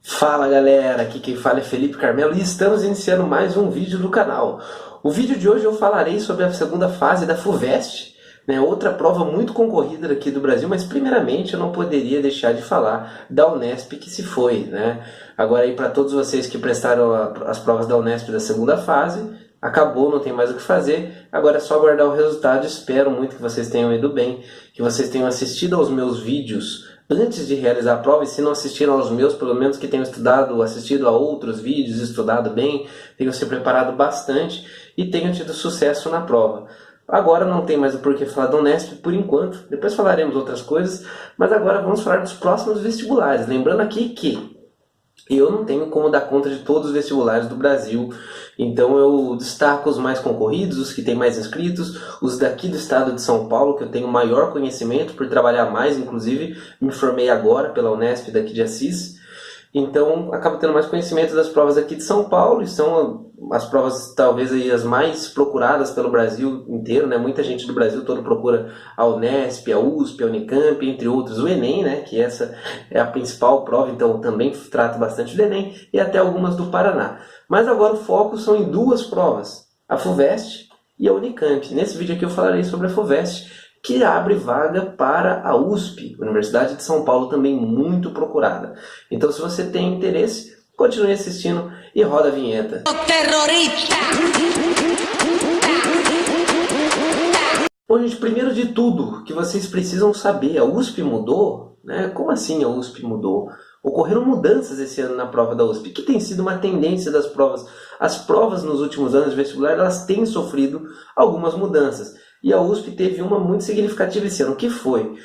Fala galera, aqui quem fala é Felipe Carmelo e estamos iniciando mais um vídeo do canal. O vídeo de hoje eu falarei sobre a segunda fase da FUVEST, né, outra prova muito concorrida aqui do Brasil, mas primeiramente eu não poderia deixar de falar da Unesp que se foi, né? Agora aí para todos vocês que prestaram as provas da Unesp da segunda fase, acabou, não tem mais o que fazer, agora é só aguardar o resultado. Espero muito que vocês tenham ido bem, que vocês tenham assistido aos meus vídeos antes de realizar a prova, e se não assistiram aos meus, pelo menos que tenham estudado, assistido a outros vídeos, estudado bem, tenham se preparado bastante e tenham tido sucesso na prova. Agora não tem mais o porquê falar da Unesp por enquanto, depois falaremos outras coisas, mas agora vamos falar dos próximos vestibulares. Lembrando aqui que eu não tenho como dar conta de todos os vestibulares do Brasil, então eu destaco os mais concorridos, os que têm mais inscritos, os daqui do estado de São Paulo, que eu tenho maior conhecimento por trabalhar mais, inclusive me formei agora pela Unesp daqui de Assis, então acabo tendo mais conhecimento das provas aqui de São Paulo, e são as provas talvez aí as mais procuradas pelo Brasil inteiro, né? Muita gente do Brasil todo procura a Unesp, a USP, a Unicamp, entre outros, o Enem, né? Que essa é a principal prova, então também trato bastante do Enem, e até algumas do Paraná. Mas agora o foco são em duas provas, a FUVEST e a Unicamp. Nesse vídeo aqui eu falarei sobre a FUVEST, que abre vaga para a USP, Universidade de São Paulo, também muito procurada. Então, se você tem interesse, continue assistindo e roda a vinheta. Terrorista! Bom, gente, primeiro de tudo, que vocês precisam saber, a USP mudou, né? Como assim a USP mudou? Ocorreram mudanças esse ano na prova da USP, que tem sido uma tendência das provas. As provas nos últimos anos de vestibular, elas têm sofrido algumas mudanças. E a USP teve uma muito significativa esse ano, que foi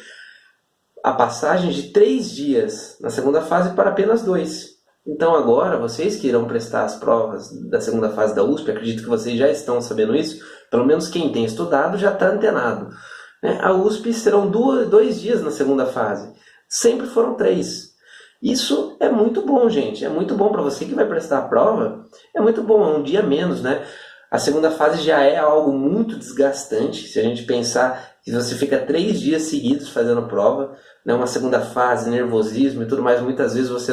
a passagem de 3 dias na segunda fase para apenas 2. Então agora, vocês que irão prestar as provas da segunda fase da USP, acredito que vocês já estão sabendo isso, pelo menos quem tem estudado já está antenado, né? A USP serão 2 dias na segunda fase, sempre foram 3. Isso é muito bom, gente, é muito bom para você que vai prestar a prova, é muito bom, é um dia menos, né? A segunda fase já é algo muito desgastante, se a gente pensar que você fica 3 dias seguidos fazendo prova, né, uma segunda fase, nervosismo e tudo mais, muitas vezes você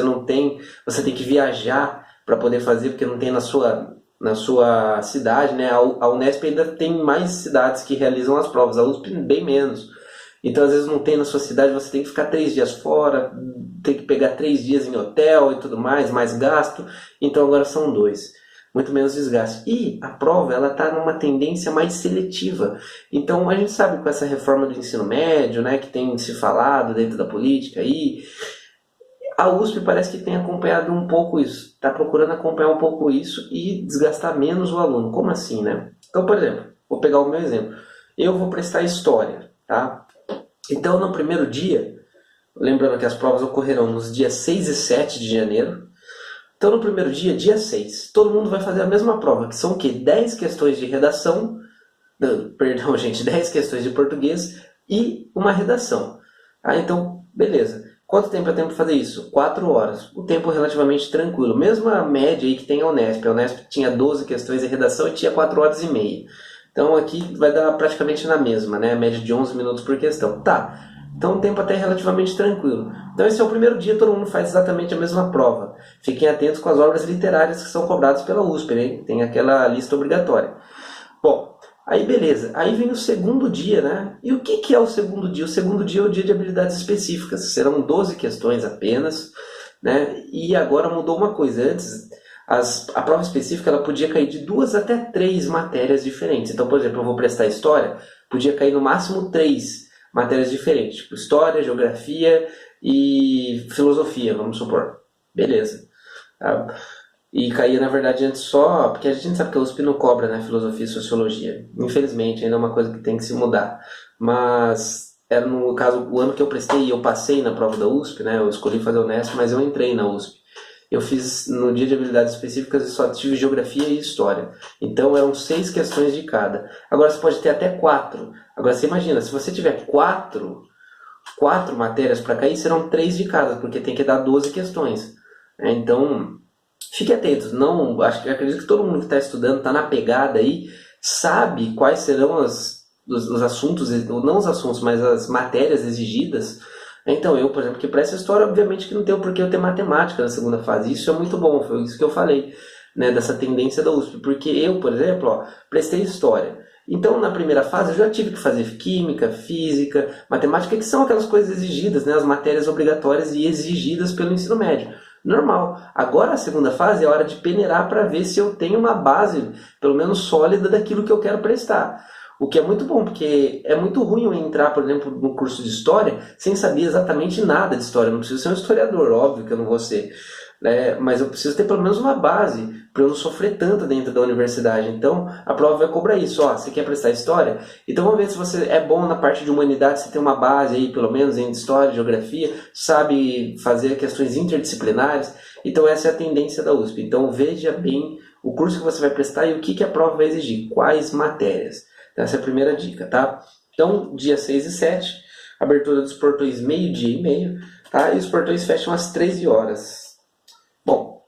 tem que viajar para poder fazer, porque não tem na sua cidade, né? A Unesp ainda tem mais cidades que realizam as provas, a USP bem menos. Então às vezes não tem na sua cidade, você tem que ficar 3 dias fora, tem que pegar 3 dias em hotel e tudo mais gasto, então agora são 2. Muito menos desgaste. E a prova está numa tendência mais seletiva. Então a gente sabe, com essa reforma do ensino médio, né, que tem se falado dentro da política aí, a USP parece que tem acompanhado um pouco isso. Está procurando acompanhar um pouco isso e desgastar menos o aluno. Como assim, né? Então, por exemplo, vou pegar o meu exemplo. Eu vou prestar história, tá? Então no primeiro dia, lembrando que as provas ocorrerão nos dias 6 e 7 de janeiro, então, no primeiro dia, dia 6, todo mundo vai fazer a mesma prova, que são o quê? 10 questões de redação, perdão, gente, 10 questões de português e uma redação. Ah, então, beleza. Quanto tempo é tempo para fazer isso? 4 horas. O tempo relativamente tranquilo. Mesma média aí que tem a Unesp. A Unesp tinha 12 questões de redação e tinha 4 horas e meia. Então, aqui vai dar praticamente na mesma, né? A média de 11 minutos por questão. Tá. Então, um tempo até relativamente tranquilo. Então, esse é o primeiro dia, todo mundo faz exatamente a mesma prova. Fiquem atentos com as obras literárias que são cobradas pela USP, né? Tem aquela lista obrigatória. Bom, aí beleza. Aí vem o segundo dia, né? E o que é o segundo dia? O segundo dia é o dia de habilidades específicas. Serão 12 questões apenas, né? E agora mudou uma coisa. Antes, a prova específica ela podia cair de 2 até 3 matérias diferentes. Então, por exemplo, eu vou prestar história, podia cair no máximo 3 matérias diferentes, tipo história, geografia e filosofia, vamos supor. Beleza. E caía, na verdade, antes só, porque a gente sabe que a USP não cobra, né, filosofia e sociologia. Infelizmente, ainda é uma coisa que tem que se mudar. Mas, era no caso, o ano que eu prestei e eu passei na prova da USP, né, eu escolhi fazer o Unesp, mas eu entrei na USP. Eu fiz, no dia de habilidades específicas, eu só tive geografia e história. Então, eram 6 questões de cada. Agora, você pode ter até 4. Agora, você imagina, se você tiver 4 matérias para cair, serão 3 de cada, porque tem que dar 12 questões. Então, fique atento. Não, acredito que todo mundo que está estudando, está na pegada aí, sabe quais serão os assuntos, não os assuntos, mas as matérias exigidas Então, eu, por exemplo, que presto história, obviamente que não tem o porquê eu ter matemática na segunda fase. Isso é muito bom, foi isso que eu falei, né, dessa tendência da USP. Porque eu, por exemplo, ó, prestei história. Então, na primeira fase, eu já tive que fazer química, física, matemática, que são aquelas coisas exigidas, né, as matérias obrigatórias e exigidas pelo ensino médio. Normal. Agora, a segunda fase é a hora de peneirar para ver se eu tenho uma base, pelo menos sólida, daquilo que eu quero prestar. O que é muito bom, porque é muito ruim eu entrar, por exemplo, no curso de História sem saber exatamente nada de História. Eu não preciso ser um historiador, óbvio que eu não vou ser, né? Mas eu preciso ter pelo menos uma base para eu não sofrer tanto dentro da universidade. Então, a prova vai cobrar isso. Ó, você quer prestar História? Então, vamos ver se você é bom na parte de Humanidade, você tem uma base aí, pelo menos, em História, Geografia, sabe fazer questões interdisciplinares. Então, essa é a tendência da USP. Então, veja bem o curso que você vai prestar e o que a prova vai exigir. Quais matérias? Essa é a primeira dica, tá? Então, dia 6 e 7, abertura dos portões meio-dia e meio, tá? E os portões fecham às 13 horas. Bom,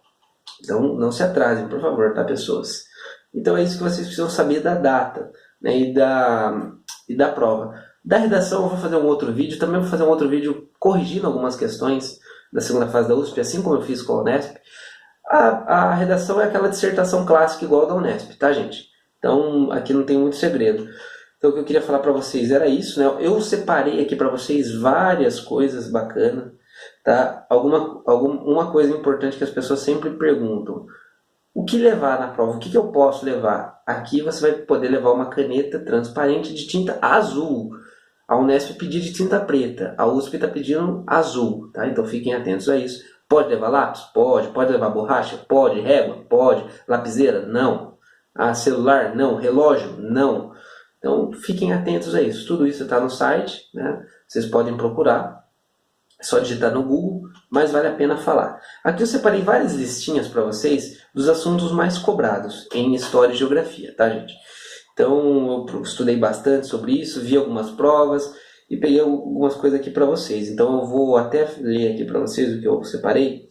então não se atrasem, por favor, tá, pessoas? Então é isso que vocês precisam saber da data, né, e da prova. Da redação eu vou fazer um outro vídeo, também vou fazer um outro vídeo corrigindo algumas questões da segunda fase da USP, assim como eu fiz com a Unesp. A redação é aquela dissertação clássica igual da Unesp, tá, gente? Então, aqui não tem muito segredo. Então, o que eu queria falar para vocês era isso, né? Eu separei aqui para vocês várias coisas bacanas, tá? Uma coisa importante que as pessoas sempre perguntam. O que levar na prova? O que eu posso levar? Aqui você vai poder levar uma caneta transparente de tinta azul. A Unesp pediu de tinta preta, a USP está pedindo azul, tá? Então, fiquem atentos a isso. Pode levar lápis? Pode. Pode levar borracha? Pode. Régua? Pode. Lapiseira? Não. Celular? Não. Relógio? Não. Então, fiquem atentos a isso. Tudo isso está no site, né? Vocês podem procurar. É só digitar no Google, mas vale a pena falar. Aqui eu separei várias listinhas para vocês dos assuntos mais cobrados em História e Geografia, tá, gente? Então, eu estudei bastante sobre isso, vi algumas provas e peguei algumas coisas aqui para vocês. Então, eu vou até ler aqui para vocês o que eu separei.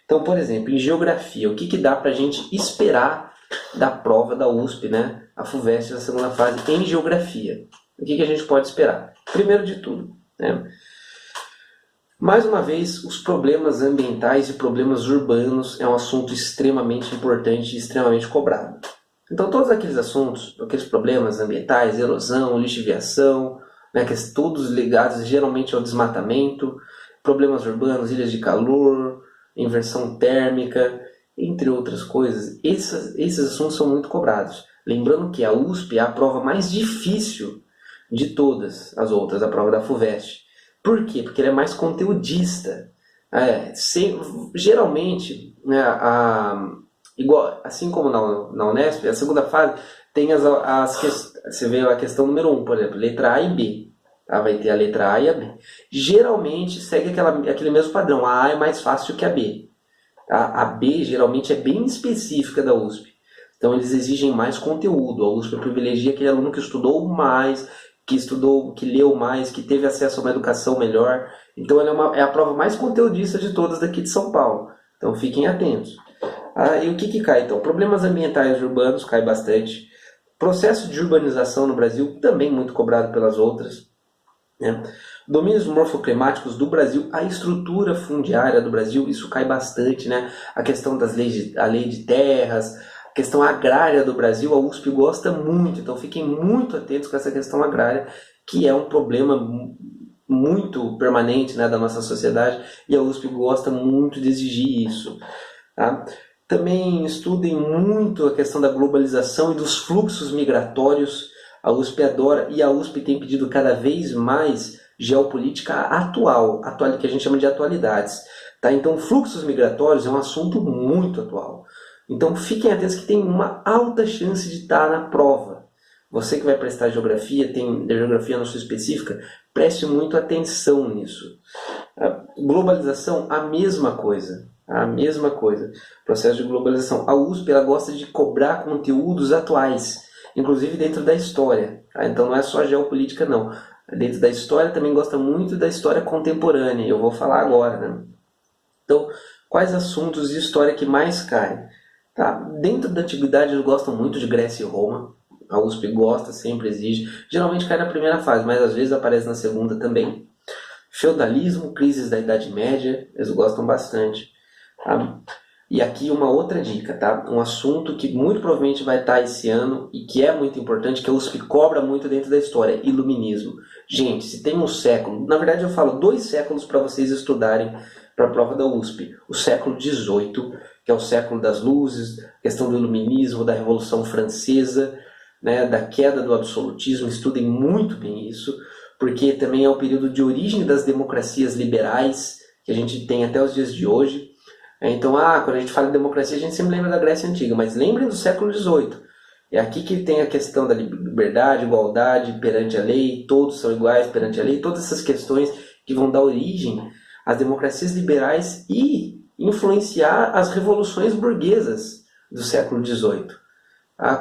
Então, por exemplo, em Geografia, o que dá para a gente esperar da prova da USP, né? A FUVEST da segunda fase em Geografia. O que a gente pode esperar? Primeiro de tudo, né? Mais uma vez, os problemas ambientais e problemas urbanos é um assunto extremamente importante e extremamente cobrado. Então, todos aqueles assuntos, aqueles problemas ambientais, erosão, lixiviação, né, todos ligados geralmente ao desmatamento, problemas urbanos, ilhas de calor, inversão térmica, entre outras coisas, esses assuntos são muito cobrados. Lembrando que a USP é a prova mais difícil de todas as outras, a prova da FUVEST. Por quê? Porque ele é mais conteudista. Geralmente, né, igual, assim como na Unesp, a segunda fase tem você vê a questão número 1, por exemplo, letra A e B. Tá? Vai ter a letra A e a B. Geralmente segue aquele mesmo padrão. A A é mais fácil que a B. A B geralmente é bem específica da USP. Então eles exigem mais conteúdo. A USP privilegia aquele aluno que estudou mais, que leu mais, que teve acesso a uma educação melhor. Então ela é a prova mais conteudista de todas daqui de São Paulo. Então fiquem atentos. E o que cai então? Problemas ambientais urbanos cai bastante. Processo de urbanização no Brasil, também muito cobrado pelas outras, né? Domínios morfoclimáticos do Brasil, a estrutura fundiária do Brasil, isso cai bastante, né? A questão a lei de terras, a questão agrária do Brasil, a USP gosta muito, então fiquem muito atentos com essa questão agrária, que é um problema muito permanente, né, da nossa sociedade, e a USP gosta muito de exigir isso, tá? Também estudem muito a questão da globalização e dos fluxos migratórios. A USP adora, e a USP tem pedido cada vez mais geopolítica atual, que a gente chama de atualidades. Tá? Então, fluxos migratórios é um assunto muito atual. Então, fiquem atentos que tem uma alta chance de estar na prova. Você que vai prestar geografia, tem geografia na sua específica, preste muito atenção nisso. A globalização, a mesma coisa. A mesma coisa. Processo de globalização. A USP ela gosta de cobrar conteúdos atuais, inclusive dentro da história. Tá? Então não é só geopolítica, não. Dentro da história também gosta muito da história contemporânea. Eu vou falar agora, né? Então, quais assuntos de história que mais caem? Tá? Dentro da antiguidade eles gostam muito de Grécia e Roma. A USP gosta, sempre exige. Geralmente cai na primeira fase, mas às vezes aparece na segunda também. Feudalismo, crises da Idade Média, eles gostam bastante. Tá? E aqui uma outra dica, tá? Um assunto que muito provavelmente vai estar esse ano e que é muito importante, que a USP cobra muito dentro da história, iluminismo. Gente, se tem um século, na verdade eu falo 2 séculos para vocês estudarem para a prova da USP. O século XVIII, que é o século das luzes, questão do iluminismo, da Revolução Francesa, né, da queda do absolutismo, estudem muito bem isso, porque também é o período de origem das democracias liberais que a gente tem até os dias de hoje. Então, quando a gente fala em democracia, a gente sempre lembra da Grécia Antiga, mas lembrem do século XVIII. É aqui que tem a questão da liberdade, igualdade perante a lei, todos são iguais perante a lei, todas essas questões que vão dar origem às democracias liberais e influenciar as revoluções burguesas do século XVIII,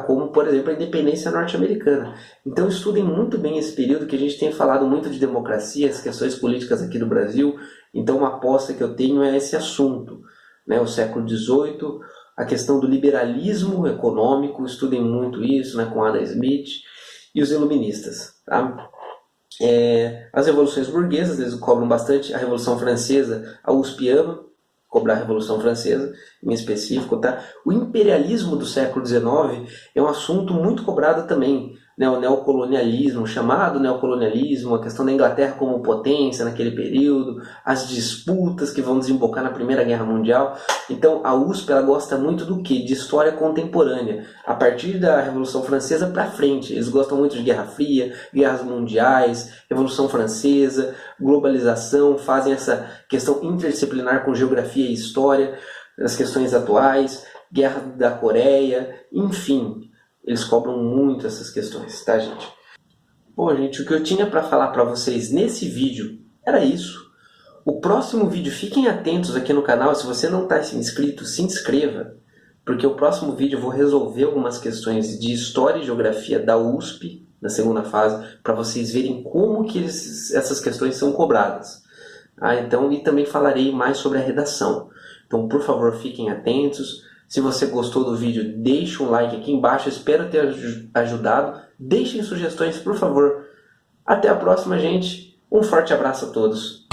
como, por exemplo, a independência norte-americana. Então, estudem muito bem esse período, que a gente tem falado muito de democracia, as questões políticas aqui do Brasil, então uma aposta que eu tenho é esse assunto. O século XVIII, a questão do liberalismo econômico, estudem muito isso, com Adam Smith, e os iluministas. Tá? As revoluções burguesas, eles cobram bastante. A Revolução Francesa, a USP ama cobrar a Revolução Francesa, em específico. Tá? O imperialismo do século XIX é um assunto muito cobrado também. O neocolonialismo, chamado neocolonialismo, a questão da Inglaterra como potência naquele período, as disputas que vão desembocar na Primeira Guerra Mundial. Então a USP ela gosta muito do quê? De história contemporânea, a partir da Revolução Francesa para frente. Eles gostam muito de Guerra Fria, guerras mundiais, Revolução Francesa, globalização, fazem essa questão interdisciplinar com geografia e história, as questões atuais, Guerra da Coreia, enfim. Eles cobram muito essas questões, tá, gente? Bom, gente, o que eu tinha para falar para vocês nesse vídeo era isso. O próximo vídeo, fiquem atentos aqui no canal. Se você não está inscrito, se inscreva, porque o próximo vídeo eu vou resolver algumas questões de História e Geografia da USP, na segunda fase, para vocês verem como que essas questões são cobradas. Então, e também falarei mais sobre a redação. Então, por favor, fiquem atentos. Se você gostou do vídeo, deixe um like aqui embaixo. Espero ter ajudado. Deixem sugestões, por favor. Até a próxima, gente. Um forte abraço a todos.